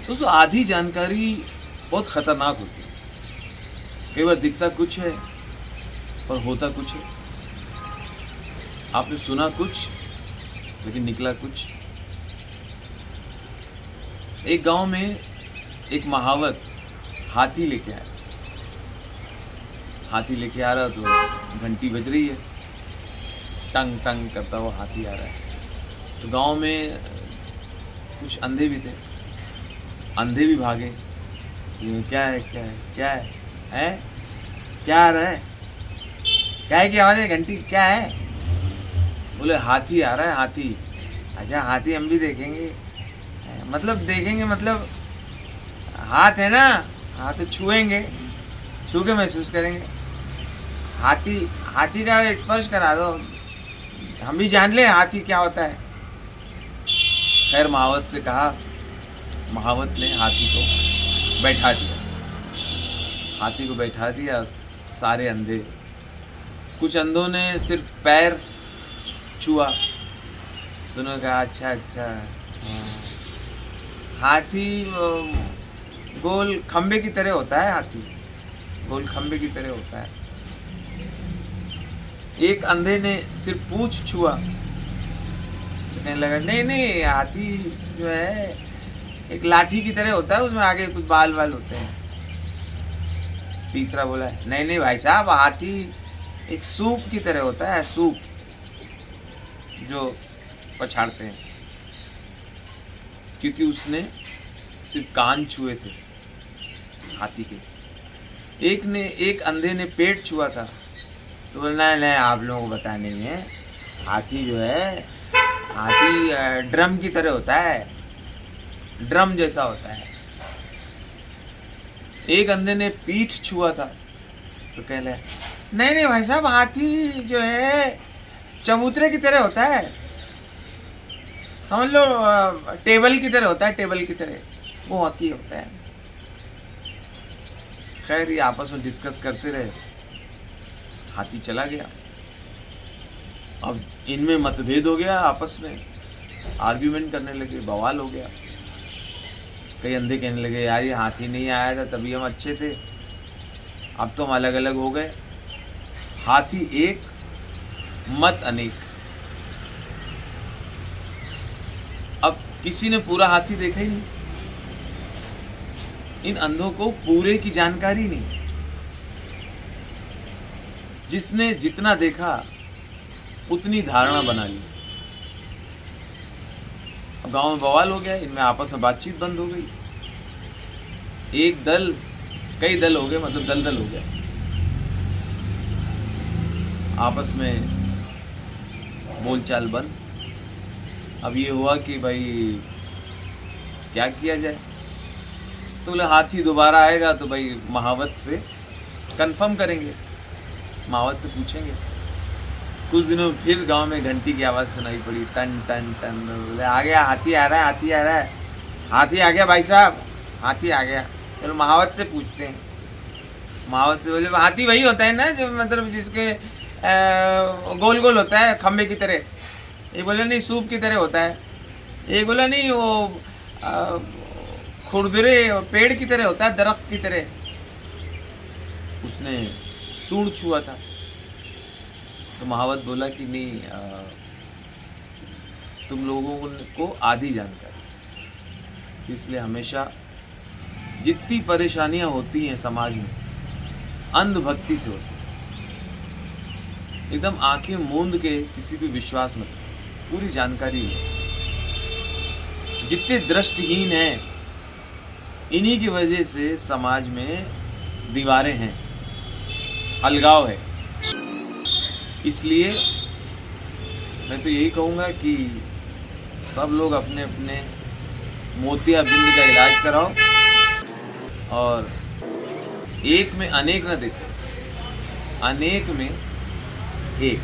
दोस्तों आधी जानकारी बहुत खतरनाक होती है। कई बार दिखता कुछ है और होता कुछ है। आपने सुना कुछ लेकिन निकला कुछ। एक गांव में एक महावत हाथी लेके आया। हाथी लेके आ रहा तो घंटी बज रही है, टंग टंग करता हुआ हाथी आ रहा है। तो गांव में कुछ अंधे भी थे, अंधे भी भागे। ये क्या है, क्या है, क्या है, हैं? क्या आ रहा है, क्या है की आवाज़ है, घंटी क्या है? बोले हाथी आ रहा है, हाथी। अच्छा हाथी हम भी देखेंगे, मतलब देखेंगे मतलब हाथ है ना, हाथ छुएंगे, छू के महसूस करेंगे। हाथी हाथी का स्पर्श करा दो, हम भी जान ले हाथी क्या होता है। खैर महावत से कहा, महावत ने हाथी को बैठा दिया। हाथी को बैठा दिया, सारे अंधे। कुछ अंधों ने सिर्फ पैर छुआ तो उन्होंने कहा अच्छा अच्छा। हाथी गोल खंबे की तरह होता है, हाथी गोल खंबे की तरह होता है। एक अंधे ने सिर्फ पूंछ छुआ तो कहने लगा नहीं नहीं, हाथी जो है एक लाठी की तरह होता है, उसमें आगे कुछ बाल बाल होते हैं। तीसरा बोला नहीं नहीं भाई साहब, हाथी एक सूप की तरह होता है, सूप जो पछाड़ते हैं। क्योंकि उसने सिर्फ कान छुए थे हाथी के। एक अंधे ने पेट छुआ था तो बोला नहीं आप लोगों को पता नहीं है, हाथी जो है, हाथी ड्रम की तरह होता है, ड्रम जैसा होता है। एक अंधे ने पीठ छुआ था तो कह रहे नहीं नहीं भाई साहब, हाथी जो है चबूतरे की तरह होता है, समझ लो टेबल की तरह होता है, टेबल की तरह वो हाथी होता है। खैर ये आपस में डिस्कस करते रहे, हाथी चला गया। अब इनमें मतभेद हो गया, आपस में आर्ग्यूमेंट करने लगे, बवाल हो गया। कई अंधे कहने लगे यार ये हाथी नहीं आया था तभी हम अच्छे थे, अब तो हम अलग अलग हो गए। हाथी एक मत अनेक। अब किसी ने पूरा हाथी देखा ही नहीं, इन अंधों को पूरे की जानकारी नहीं। जिसने जितना देखा उतनी धारणा बना ली। अब गांव में बवाल हो गया, इनमें आपस में बातचीत बंद हो गई। एक दल कई दल हो गए, मतलब दल दल हो गया। आपस में बोलचाल बंद। अब ये हुआ कि भाई क्या किया जाए। तो बोले हाथी दोबारा आएगा तो भाई महावत से कंफर्म करेंगे, महावत से पूछेंगे। कुछ दिनों फिर गांव में घंटी की आवाज़ सुनाई पड़ी, टन टन टन। बोले आ गया, हाथी आ रहा है, हाथी आ रहा है, हाथी आ गया भाई साहब, हाथी आ गया। चलो महावत से पूछते हैं। महावत से बोले हाथी वही होता है ना जो मतलब जिसके गोल गोल होता है खम्बे की तरह। एक बोला नहीं सूप की तरह होता है, एक बोला नहीं वो खुरदुरे पेड़ की तरह होता है, दरख्त की तरह। उसने सूंड छुआ था तो महावत बोला कि नहीं, तुम लोगों को आधी जानकारी, इसलिए हमेशा जितनी परेशानियां होती हैं समाज में अंधभक्ति से होती है। एकदम आंखें मूंद के किसी पे विश्वास मत करो, पूरी जानकारी हो। जितने दृष्टिहीन हैं इन्हीं की वजह से समाज में दीवारें हैं, अलगाव है। इसलिए मैं तो यही कहूँगा कि सब लोग अपने अपने मोतियाबिंद का इलाज कराओ और एक में अनेक न देखो, अनेक में एक।